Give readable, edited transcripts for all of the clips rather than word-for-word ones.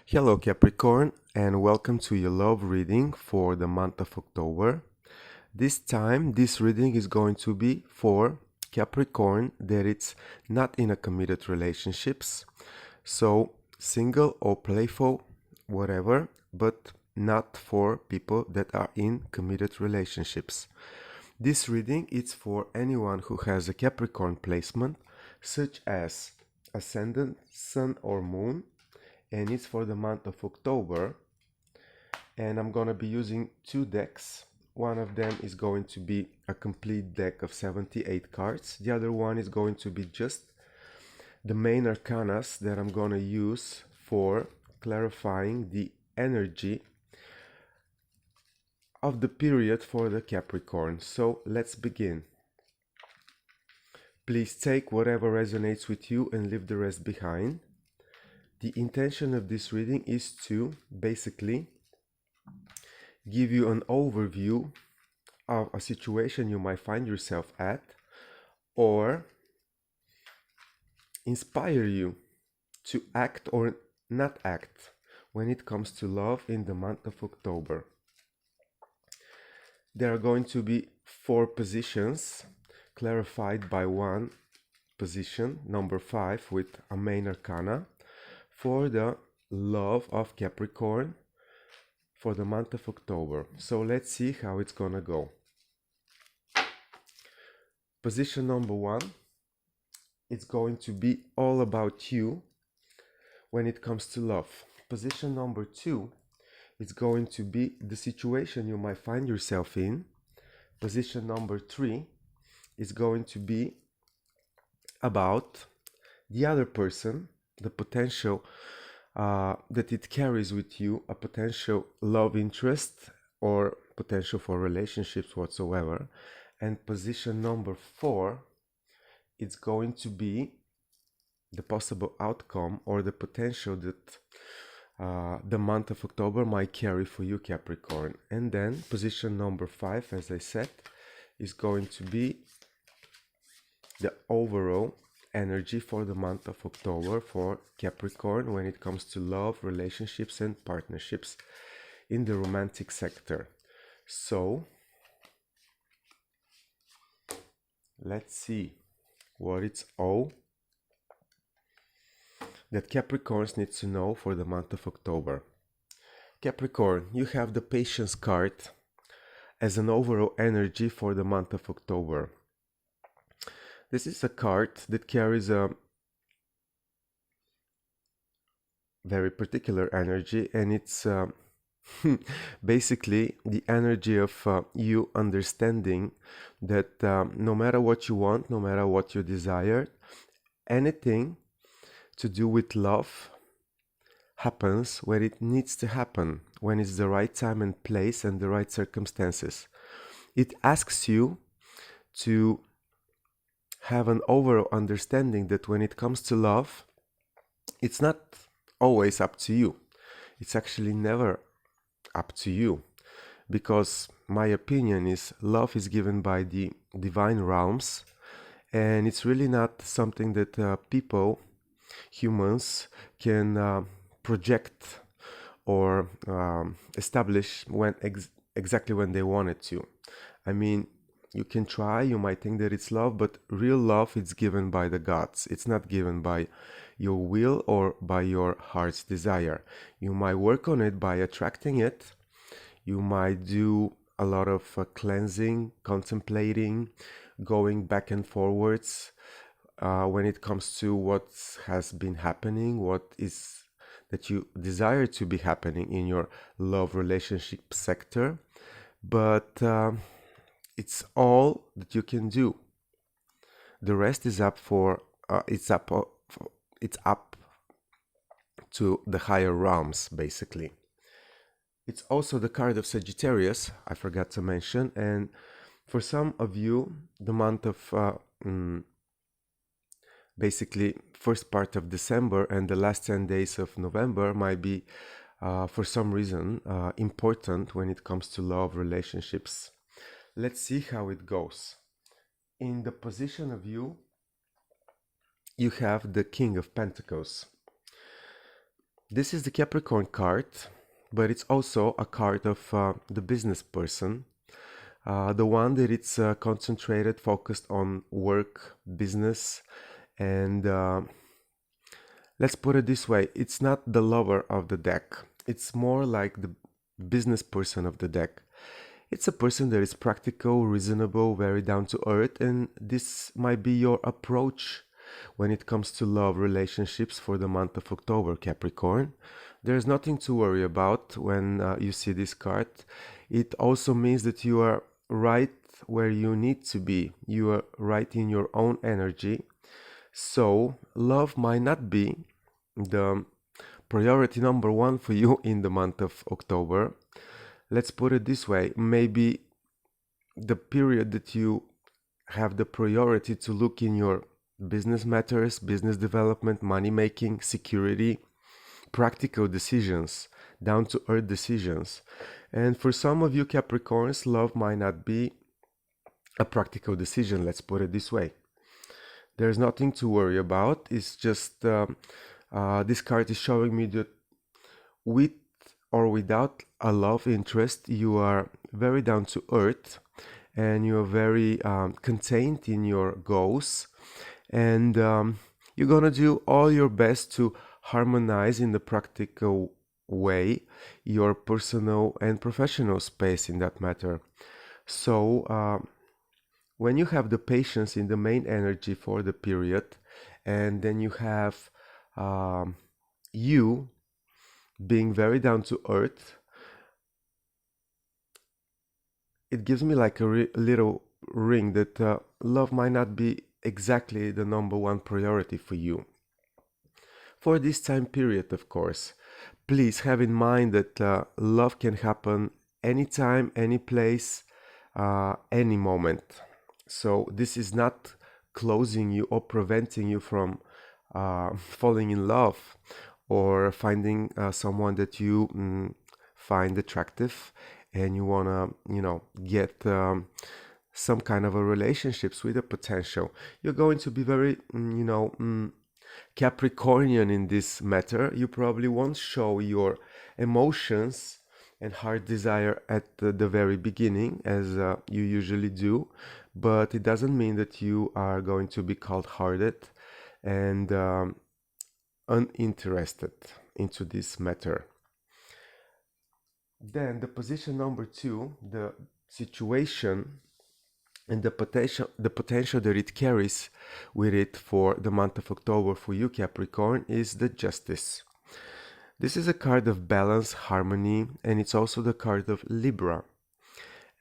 Hello, Capricorn, and welcome to your love reading for the month of October. This time, this reading is going to be for Capricorn that it's not in a committed relationships, so single or playful, whatever, but not for people that are in committed relationships. This reading is for anyone who has a Capricorn placement, such as Ascendant, Sun, or Moon, and it's for the month of October. And I'm gonna be using two decks. One of them is going to be a complete deck of 78 cards. The other one is going to be just the main arcanas that I'm gonna use for clarifying the energy of the period for the Capricorn. So let's begin. Please take whatever resonates with you and leave the rest behind. The intention of this reading is to basically give you an overview of a situation you might find yourself at, or inspire you to act or not act when it comes to love in the month of October. There are going to be 4 positions clarified by one position, number 5, with a main arcana for the love of Capricorn for the month of October. So let's see how it's gonna go. Position number 1, it's going to be all about you when it comes to love. Position number 2, it's going to be the situation you might find yourself in. Position number 3 is going to be about the other person, the potential that it carries with you, a potential love interest or potential for relationships whatsoever. And position number 4, it's going to be the possible outcome or the potential that the month of October might carry for you, Capricorn. And then position number 5, as I said, is going to be the overall energy for the month of October for Capricorn when it comes to love, relationships, and partnerships in the romantic sector. So let's see what it's all that Capricorns need to know for the month of October. Capricorn, you have the Patience card as an overall energy for the month of October. This is a card that carries a very particular energy, and it's basically the energy of you understanding that no matter what you want, no matter what you desire, anything to do with love happens when it needs to happen, when it's the right time and place and the right circumstances. It asks you to have an overall understanding that when it comes to love, it's not always up to you. It's actually never up to you, because my opinion is love is given by the divine realms, and it's really not something that people, humans, can project or establish when exactly when they want it to. I mean, you can try, you might think that it's love, but real love is given by the gods. It's not given by your will or by your heart's desire. You might work on it by attracting it. You might do a lot of cleansing, contemplating, going back and forwards when it comes to what has been happening, what is that you desire to be happening in your love relationship sector. But it's all that you can do. The rest is up for it's up to the higher realms, basically. It's also the card of Sagittarius, I forgot to mention, and for some of you, the month of basically first part of December and the last 10 days of November might be for some reason important when it comes to love relationships. Let's see how it goes. In the position of you have the King of Pentacles. This is the Capricorn card, but it's also a card of the business person, the one that it's concentrated, focused on work, business, and let's put it this way, it's not the lover of the deck. It's more like the business person of the deck. It's a person that is practical, reasonable, very down to earth, and this might be your approach when it comes to love relationships for the month of October, Capricorn. There's nothing to worry about when you see this card. It also means that you are right where you need to be. You are right in your own energy. So, love might not be the priority number one for you in the month of October. Let's put it this way, maybe the period that you have the priority to look in your business matters, business development, money making, security, practical decisions, down to earth decisions. And for some of you Capricorns, love might not be a practical decision, let's put it this way. There's nothing to worry about. It's just this card is showing me that with or without a love interest, you are very down to earth and you are very contained in your goals, and you're gonna do all your best to harmonize in the practical way your personal and professional space in that matter. So when you have the patience in the main energy for the period, and then you have you being very down to earth, it gives me like a little ring that love might not be exactly the number one priority for you. For this time period, of course, please have in mind that love can happen anytime, any place, any moment. So this is not closing you or preventing you from falling in love or finding someone that you find attractive and you want to, get some kind of a relationships with a potential. You're going to be very, Capricornian in this matter. You probably won't show your emotions and heart desire at the very beginning as you usually do, but it doesn't mean that you are going to be cold-hearted and uninterested into this matter. Then the position number 2, the situation and the potential that it carries with it for the month of October for you Capricorn is the Justice. This is a card of balance, harmony, and it's also the card of Libra.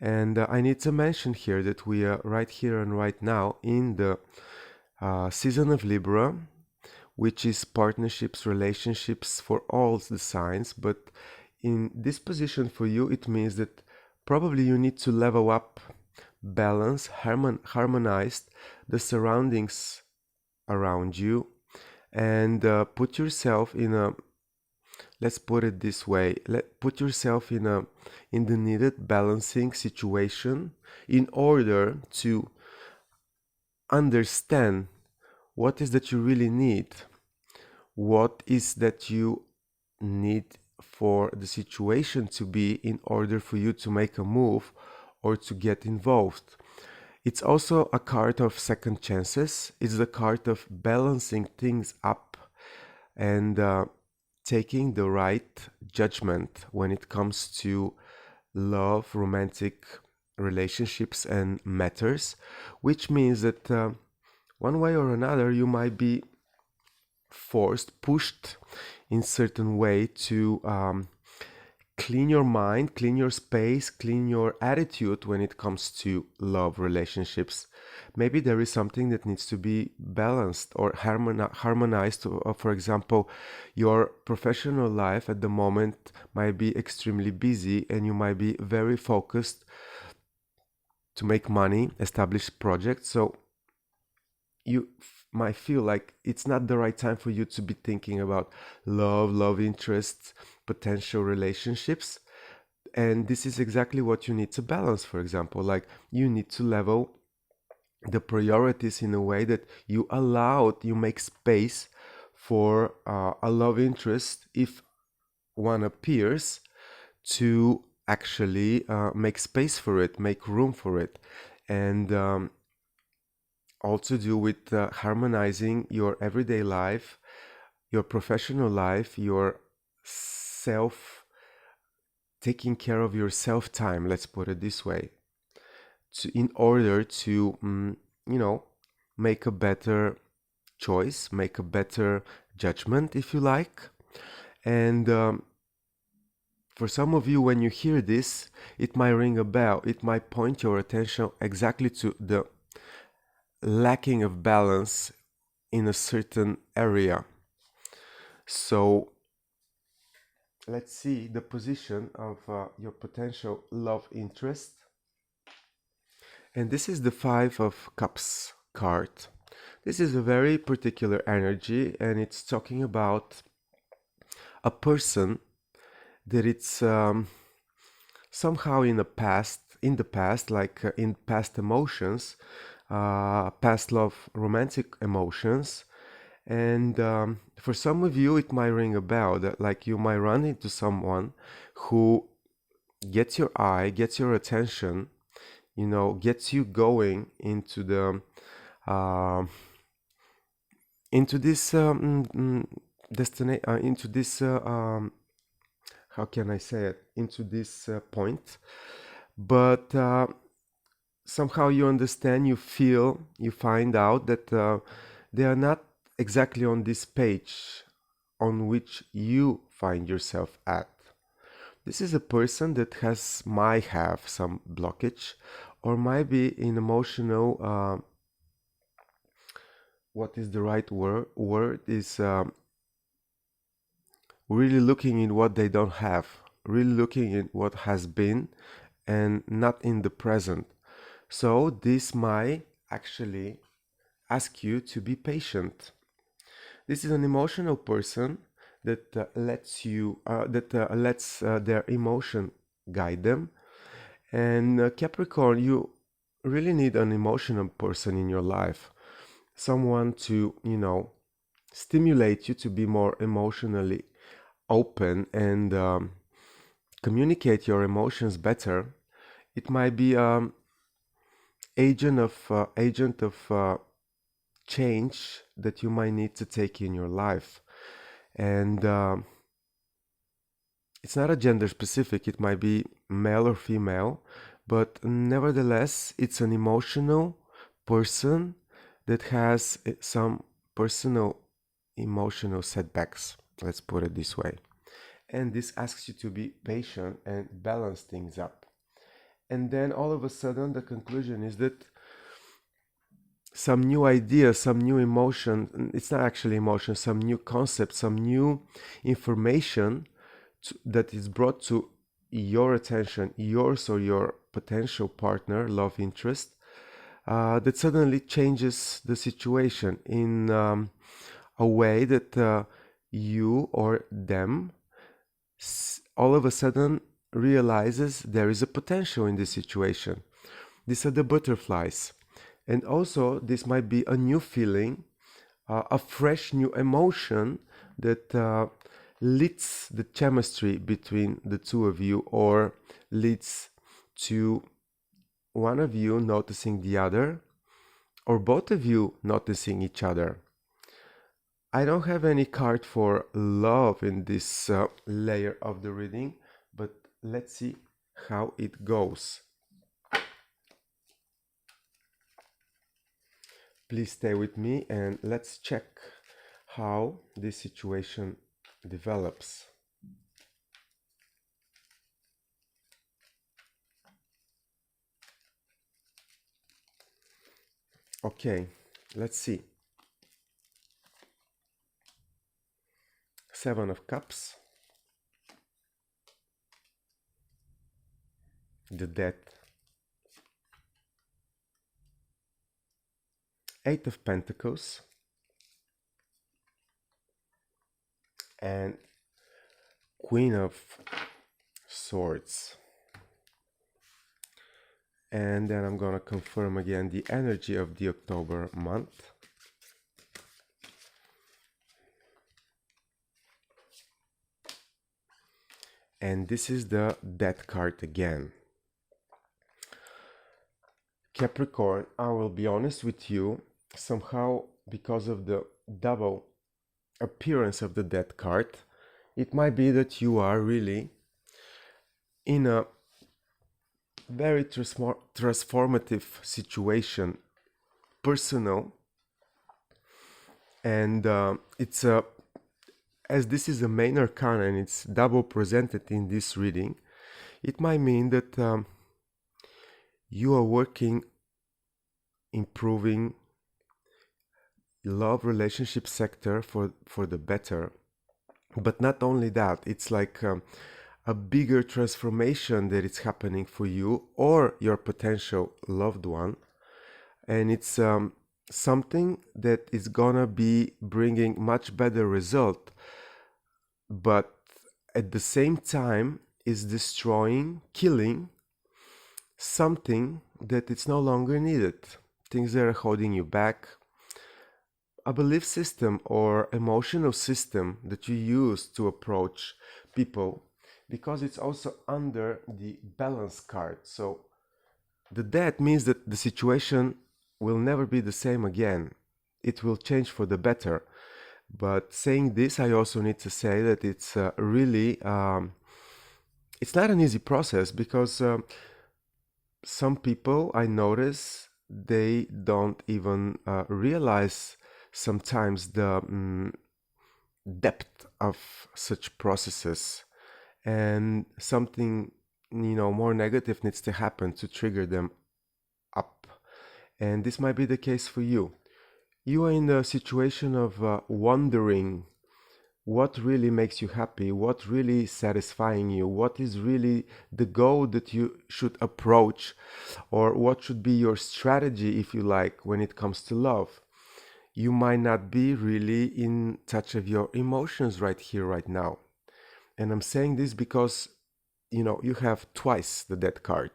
And I need to mention here that we are right here and right now in the season of Libra, which is partnerships, relationships for all the signs. But in this position for you, it means that probably you need to level up, balance, harmonize the surroundings around you, and put yourself in a, let's put it this way, put yourself in the needed balancing situation in order to understand what is that you really need, what is that you need for the situation to be in order for you to make a move or to get involved. It's also a card of second chances. It's the card of balancing things up and taking the right judgment when it comes to love, romantic relationships and matters, which means that one way or another you might be pushed in certain way to clean your mind, clean your space, clean your attitude when it comes to love relationships. Maybe there is something that needs to be balanced or harmonized. For example, your professional life at the moment might be extremely busy and you might be very focused to make money, establish projects. So you might feel like it's not the right time for you to be thinking about love interests, potential relationships. And this is exactly what you need to balance. For example, like you need to level the priorities in a way that you make space for a love interest if one appears, to actually make space for it, make room for it, and all to do with harmonizing your everyday life, your professional life, your self, taking care of your self time, let's put it this way, in order to, make a better choice, make a better judgment, if you like. And for some of you, when you hear this, it might ring a bell. It might point your attention exactly to the lacking of balance in a certain area. So let's see the position of your potential love interest. And this is the Five of Cups card. This is a very particular energy, and it's talking about a person that it's somehow in the past, like in past emotions, past love, romantic emotions. And for some of you, it might ring a bell that like you might run into someone who gets your eye, gets your attention, gets you going into the into this into this how can I say it, into this point. But somehow you understand, you feel, you find out that they are not exactly on this page on which you find yourself at. This is a person that might have some blockage, or might be in emotional, what is the right word is really looking in what they don't have, really looking in what has been and not in the present. So this might actually ask you to be patient. This is an emotional person that lets their emotion guide them. And Capricorn, you really need an emotional person in your life, someone to, stimulate you to be more emotionally open and communicate your emotions better. It might be agent of change that you might need to take in your life. And it's not a gender specific, it might be male or female, but nevertheless, it's an emotional person that has some personal emotional setbacks, let's put it this way. And this asks you to be patient and balance things up. And then all of a sudden, the conclusion is that some new idea, some new emotion, it's not actually emotion, some new concept, some new information that is brought to your attention, yours or your potential partner, love interest, that suddenly changes the situation in a way that you or them all of a sudden realizes there is a potential in this situation. These are the butterflies. And also, this might be a new feeling, a fresh new emotion that leads the chemistry between the two of you, or leads to one of you noticing the other, or both of you noticing each other. I don't have any card for love in this layer of the reading, but let's see how it goes. Please stay with me and let's check how this situation develops. Okay, let's see. Seven of Cups, the Death, Eight of Pentacles, and Queen of Swords. And then I'm gonna confirm again the energy of the October month. And this is the Death card again. Capricorn, I will be honest with you, somehow because of the double appearance of the Death card, it might be that you are really in a very transformative situation, personal, and it's a as this is a main arcana and it's double presented in this reading, it might mean that you are working, improving love relationship sector for the better. But not only that, it's like a bigger transformation that is happening for you or your potential loved one. And it's something that is gonna be bringing much better result, but at the same time is destroying, killing something that it's no longer needed. Things that are holding you back, a belief system or emotional system that you use to approach people, because it's also under the balance card. So the death means that the situation will never be the same again. It will change for the better. But saying this, I also need to say that it's really, it's not an easy process, because some people I notice, they don't even realize sometimes the depth of such processes, and something more negative needs to happen to trigger them up. And this might be the case for you. You are in the situation of wondering what really makes you happy, what really is satisfying you, what is really the goal that you should approach, or what should be your strategy, if you like, when it comes to love. You might not be really in touch of your emotions right here, right now. And I'm saying this because, you have twice the Death card.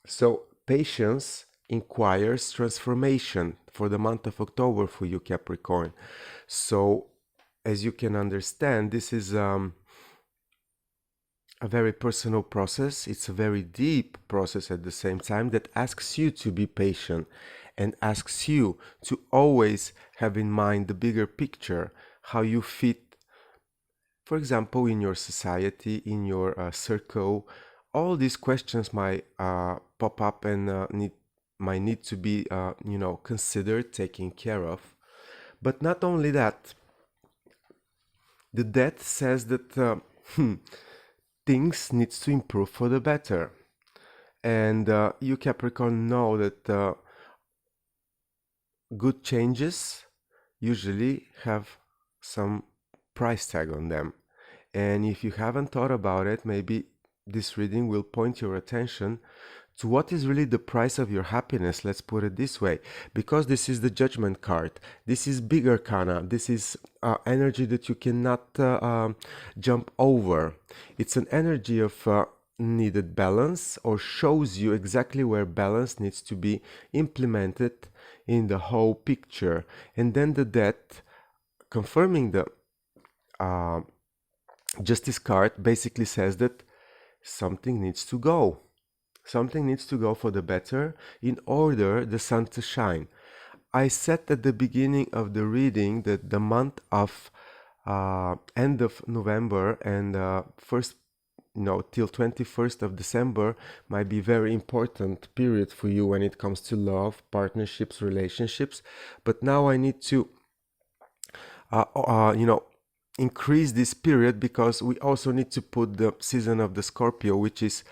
So patience inquires transformation for the month of October for you, Capricorn. So as you can understand, this is a very personal process. It's a very deep process at the same time that asks you to be patient and asks you to always have in mind the bigger picture, how you fit, for example, in your society, in your circle. All these questions might pop up and might need to be, considered, taken care of. But not only that, the Death says that things needs to improve for the better. And you, Capricorn, know that good changes usually have some price tag on them. And if you haven't thought about it, maybe this reading will point your attention to what is really the price of your happiness, let's put it this way, because this is the Judgment card. This is big arcana. This is energy that you cannot jump over. It's an energy of needed balance, or shows you exactly where balance needs to be implemented in the whole picture. And then the Death, confirming the Justice card, basically says that something needs to go. Something needs to go for the better in order the sun to shine. I said at the beginning of the reading that the month of end of November and first, till 21st of December might be very important period for you when it comes to love, partnerships, relationships. But now I need to, increase this period, because we also need to put the season of the Scorpio, which is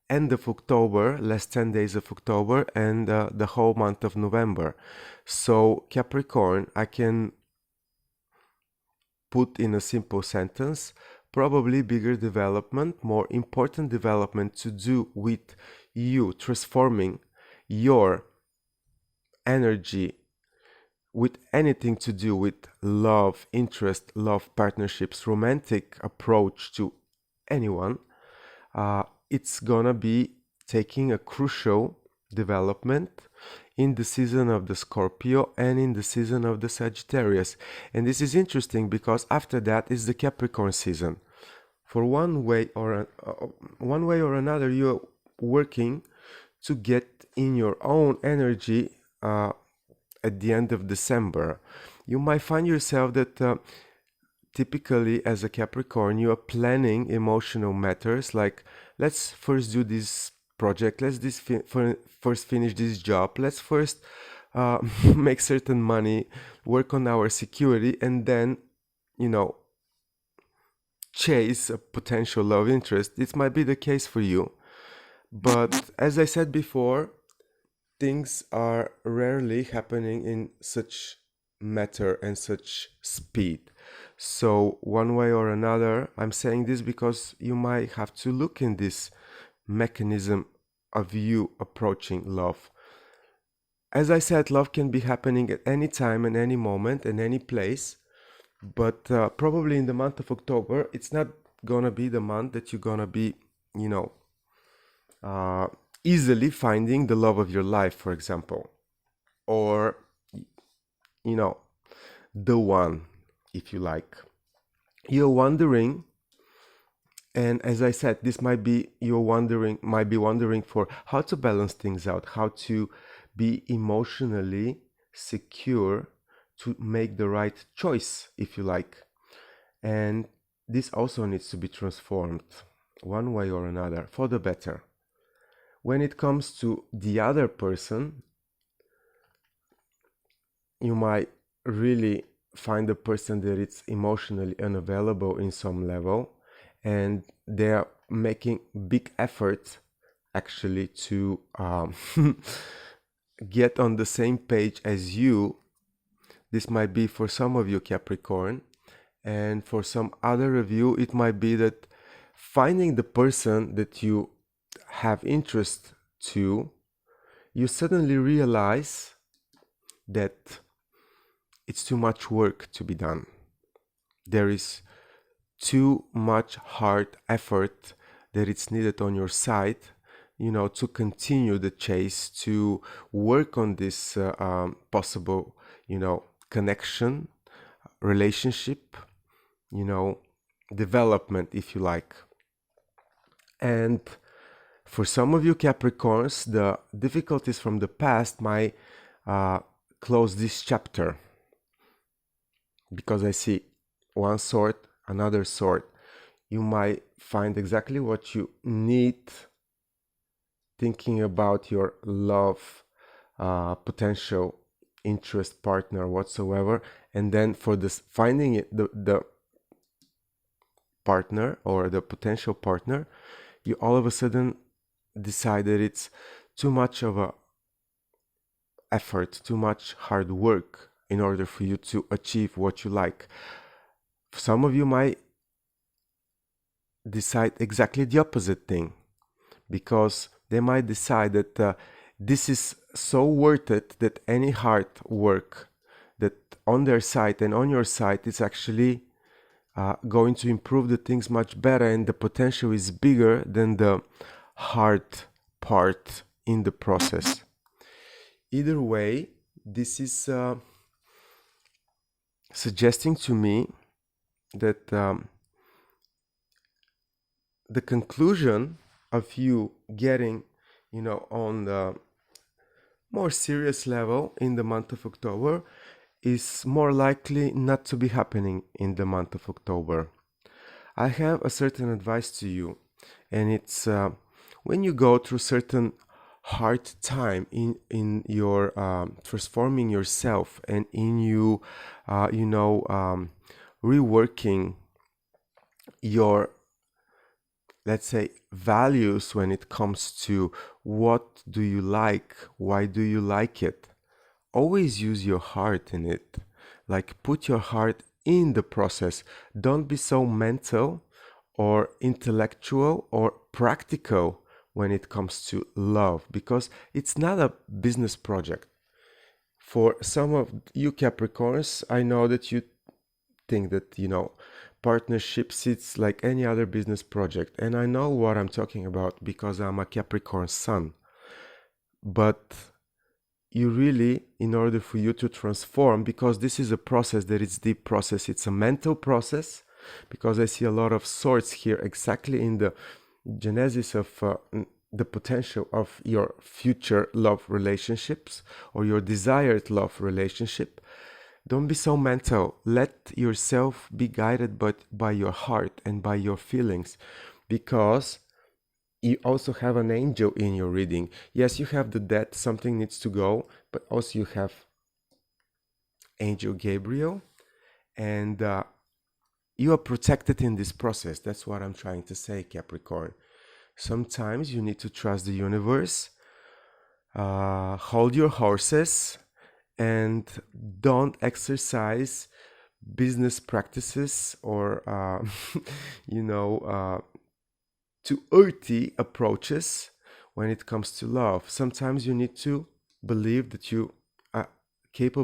end of October, last 10 days of October, and the whole month of November. So Capricorn, I can put in a simple sentence, probably bigger development, more important development to do with you transforming your energy with anything to do with love, interest, love, partnerships, romantic approach to anyone. It's gonna be taking a crucial development in the season of the Scorpio and in the season of the Sagittarius. And this is interesting because after that is the Capricorn season. For one way or another, you're working to get in your own energy at the end of December. You might find yourself that typically as a Capricorn, you are planning emotional matters like, let's first do this project, first finish this job, let's first make certain money, work on our security, and then, chase a potential love interest. This might be the case for you. But as I said before, things are rarely happening in such matter and such speed. So one way or another, I'm saying this because you might have to look in this mechanism of you approaching love. As I said, love can be happening at any time and any moment and any place, but probably in the month of October, it's not gonna be the month that you're gonna be, easily finding the love of your life, for example, or, the one, if you like. You're wondering, and as I said, this might be wondering for how to balance things out, how to be emotionally secure to make the right choice, if you like. And this also needs to be transformed one way or another for the better. When it comes to the other person, you might really find a person that is emotionally unavailable in some level, and they are making big efforts actually to get on the same page as you. This might be for some of you Capricorn, and for some other of you it might be that finding the person that you have interest to, you suddenly realize that it's too much work to be done. There is too much hard effort that it's needed on your side, to continue the chase, to work on this possible, connection, relationship, development, if you like. And for some of you Capricorns, the difficulties from the past might close this chapter, because I see one sword, another sword. You might find exactly what you need thinking about your love, potential interest partner whatsoever, and then for this finding it, the partner or the potential partner, you all of a sudden decide that it's too much of a effort, too much hard work in order for you to achieve what you like. Some of you might decide exactly the opposite thing, because they might decide that this is so worth it that any hard work that on their side and on your side is actually going to improve the things much better, and the potential is bigger than the hard part in the process. Either way, this is suggesting to me that the conclusion of you getting, on the more serious level in the month of October is more likely not to be happening in the month of October. I have a certain advice to you, and it's when you go through certain hard time in your transforming yourself, and in you reworking your, let's say, values when it comes to what do you like, why do you like it. Always use your heart in it. Like, put your heart in the process. Don't be so mental or intellectual or practical when it comes to love, because it's not a business project. For some of you Capricorns, I know that you think that, partnerships, it's like any other business project. And I know what I'm talking about because I'm a Capricorn sun. But you really, in order for you to transform, because this is a process that is deep process, it's a mental process, because I see a lot of swords here, exactly in the genesis of the potential of your future love relationships or your desired love relationship. Don't be so mental. Let yourself be guided by your heart and by your feelings, because you also have an angel in your reading. Yes, you have the death, something needs to go, but also you have Angel Gabriel, and you are protected in this process. That's what I'm trying to say, Capricorn. Sometimes you need to trust the universe, hold your horses, and don't exercise business practices or, too earthy approaches when it comes to love. Sometimes you need to believe that you are capable